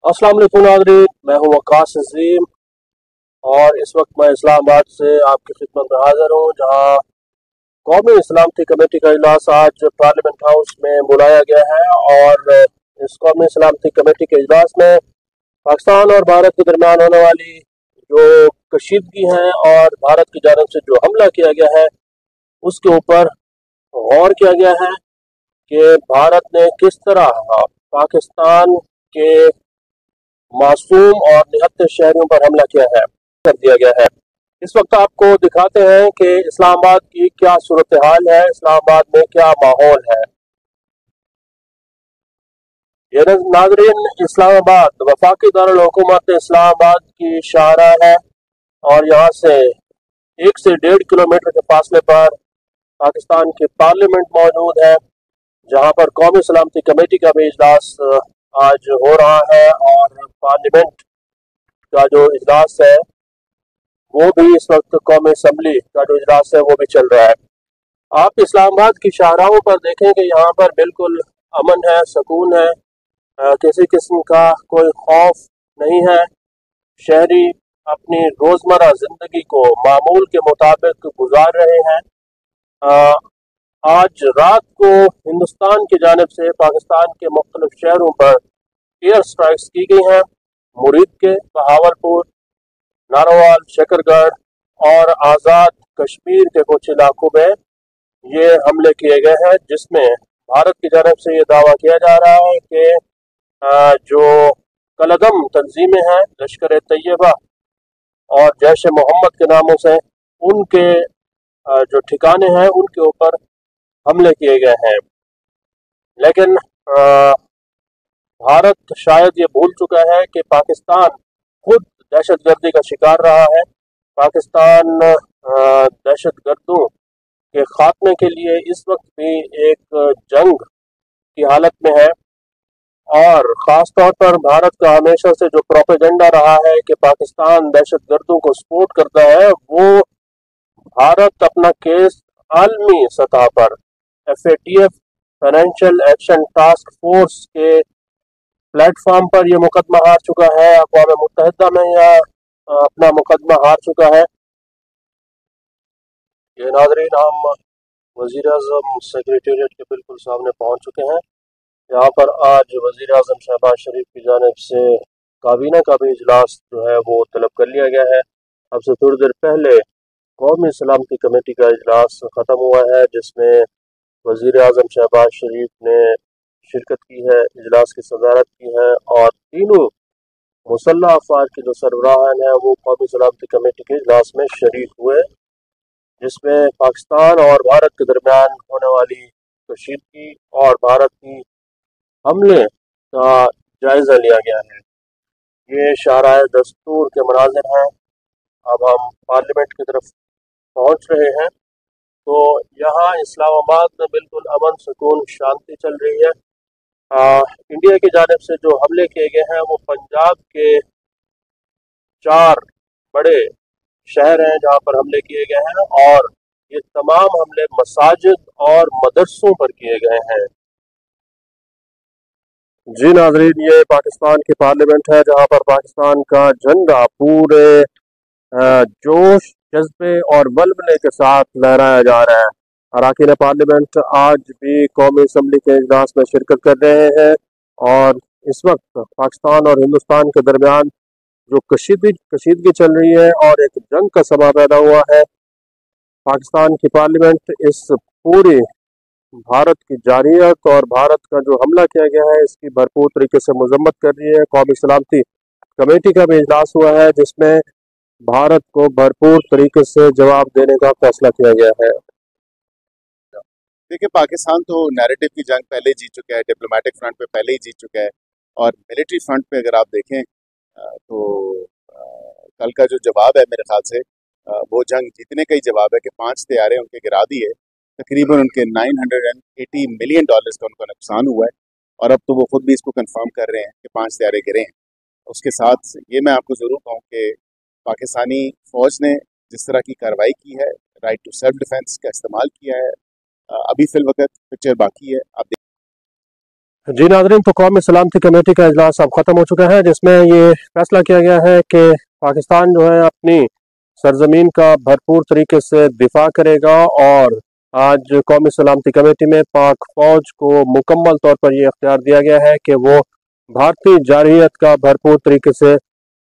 अस्सलाम वालेकुम नाज़रीन, मैं हूँ वक़ास अज़ीम और इस वक्त मैं इस्लामाबाद से आपकी खिदमत में हाज़िर हूँ, जहाँ कौमी सलामती कमेटी का इजलास आज पार्लियामेंट हाउस में बुलाया गया है। और इस कौमी सलामती कमेटी के इजलास में पाकिस्तान और भारत के दरमियान होने वाली जो कशीदगी है और भारत की जानिब से जो हमला किया गया है उसके ऊपर गौर किया गया है कि भारत ने किस तरह पाकिस्तान के मासूम और निहत्थे शहरियों पर हमला किया है, कर दिया गया है। इस वक्त आपको दिखाते हैं कि इस्लामाबाद की क्या सूरत हाल है, इस्लामाबाद में क्या माहौल है। ये नाजरीन, इस्लामाबाद वफाकी दारुल हुकूमत इस्लामाबाद की शाहरा है और यहाँ से 1 से 1.5 किलोमीटर के फासले पर पाकिस्तान की पार्लियामेंट मौजूद है, जहाँ पर कौमी सलामती कमेटी का भी इजलास आज हो रहा है और पार्लियामेंट का जो इजलास है वो भी इस वक्त कौमी असम्बली का जो इजलास है वो भी चल रहा है। आप इस्लामाबाद की शाहराहों पर देखें कि यहाँ पर बिल्कुल अमन है, सुकून है, किसी किस्म का कोई खौफ नहीं है। शहरी अपनी रोज़मर्रा ज़िंदगी को मामूल के मुताबिक गुजार रहे हैं। आज रात को हिंदुस्तान की जानिब से पाकिस्तान के मुख्तलिफ शहरों पर एयर स्ट्राइक्स की गई हैं। मुरीद के, बहावलपुर, नारोवाल, शकरगढ़ और आज़ाद कश्मीर के कुछ इलाकों में ये हमले किए गए हैं, जिसमें भारत की जानिब से ये दावा किया जा रहा है कि जो कलदम तंजीमें हैं, लश्कर तैयबा और जैश मोहम्मद के नामों से, उनके जो ठिकाने हैं उनके ऊपर हमले किए गए हैं। लेकिन भारत शायद ये भूल चुका है कि पाकिस्तान खुद दहशतगर्दी का शिकार रहा है। पाकिस्तान दहशतगर्दों के खात्मे के लिए इस वक्त भी एक जंग की हालत में है और ख़ास तौर पर भारत का हमेशा से जो प्रोपेगेंडा रहा है कि पाकिस्तान दहशतगर्दों को सपोर्ट करता है, वो भारत अपना केस आलमी सतह पर FATF financial action task force के प्लेटफॉर्म पर यह मुकदमा हार चुका है। अक़वाम मुत्तहिदा में यह अपना मुकदमा हार चुका है। ये नाज़रीन, हम वज़ीर आज़म सेक्रेटेरिएट के बिल्कुल सामने पहुँच चुके हैं। यहाँ पर आज वज़ीर आज़म शहबाज शरीफ की जानिब से काबीना का भी इजलास जो है वो तलब कर लिया गया है। अब से थोड़ी देर पहले कौमी सलामती कमेटी का इजलास ख़त्म हुआ है, जिसमें वज़ीर आज़म शहबाज शरीफ ने शिरकत की है, इजलास की सदारत की है और तीनों मुसल्लह अफ़वाज के जो सरबराहान हैं वो कौमी सलामती कमेटी के इजलास में शरीक हुए, जिसमें पाकिस्तान और भारत के दरमियान होने वाली कशीदगी और भारत की हमले का जायज़ा लिया गया है। ये शाहराए दस्तूर के मनाज़िर हैं। अब हम पार्लियामेंट की तरफ पहुँच रहे हैं, तो यहाँ इस्लामाबाद में बिल्कुल अमन, सुकून, शांति चल रही है। इंडिया की जानिब से जो हमले किए गए हैं वो पंजाब के 4 बड़े शहर हैं जहाँ पर हमले किए गए हैं और ये तमाम हमले मसाजिद और मदरसों पर किए गए हैं। जी नाज़रीन, ये पाकिस्तान की पार्लियामेंट है, जहाँ पर पाकिस्तान का झंडा पूरे जोश, जज्बे और वल्वले के साथ लहराया जा रहा है। अरकान पार्लियामेंट आज भी कौमी असम्बली के इजलास में शिरकत कर रहे हैं और इस वक्त पाकिस्तान और हिंदुस्तान के दरमियान जो कशीदगी चल रही है और एक जंग का समा पैदा हुआ है। पाकिस्तान की पार्लियामेंट इस पूरी भारत की जारहियत और भारत का जो हमला किया गया है इसकी भरपूर तरीके से मजम्मत कर रही है। कौमी सलामती कमेटी का भी इजलास हुआ है, जिसमें भारत को भरपूर तरीके से जवाब देने का फैसला किया गया है। देखिए, पाकिस्तान तो नैरेटिव की जंग पहले जीत चुका है, डिप्लोमेटिक फ्रंट पे पहले ही जीत चुका है और मिलिट्री फ्रंट पे अगर आप देखें तो कल का जो जवाब है मेरे ख्याल से वो जंग जीतने का ही जवाब है कि 5 तैयारे उनके गिरा दिए, तकरीबन उनके $980 मिलियन का उनका नुकसान हुआ है और अब तो वो खुद भी इसको कंफर्म कर रहे हैं कि 5 तैयारे गिरे हैं। उसके साथ ये मैं आपको ज़रूर कहूँ कि पाकिस्तानी फ़ौज ने जिस तरह की कार्रवाई की है, राइट टू सेल्फ डिफेंस का इस्तेमाल किया है। अभी फिल वक्त पिक्चर बाकी है, आप जी नाज़रीन, तो कौमी सलामती कमेटी का इजलास अब ख़त्म हो चुका है, जिसमें ये फैसला किया गया है कि पाकिस्तान जो है अपनी सरजमीन का भरपूर तरीके से दिफा करेगा। और आज कौमी सलामती कमेटी में पाक फौज को मुकम्मल तौर पर यह इख्तियार दिया गया है कि वो भारतीय जारहियत का भरपूर तरीके से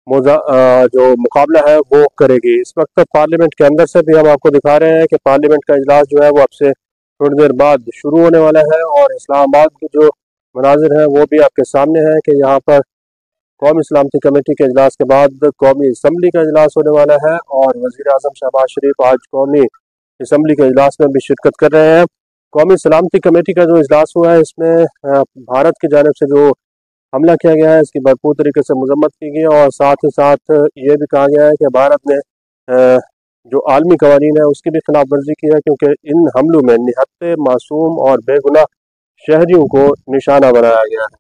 जो मुकाबला है वो करेगी। इस वक्त पार्लियामेंट के अंदर से भी हम आपको दिखा रहे हैं कि पार्लियामेंट का इजलास जो है वो अब से थोड़ी देर बाद शुरू होने वाला है। और इस्लामाबाद की जो मनाजिर है वो भी आपके सामने है कि यहाँ पर कौमी सलामती कमेटी के इजलास के बाद कौमी असम्बली का इजलास होने वाला है। और वज़ीर आज़म शहबाज शरीफ आज कौमी असम्बली के इजलास में भी शिरकत कर रहे हैं। कौमी सलामती कमेटी का जो इजलास हुआ है इसमें भारत की जानिब से जो हमला किया गया है इसकी भरपूर तरीके से मजम्मत की गई और साथ ही साथ ये भी कहा गया है कि भारत ने जो आलमी कवानीन है उसकी भी खिलाफ वर्जी की है, क्योंकि इन हमलों में निहत्ते मासूम और बेगुनाह शहरियों को निशाना बनाया गया है।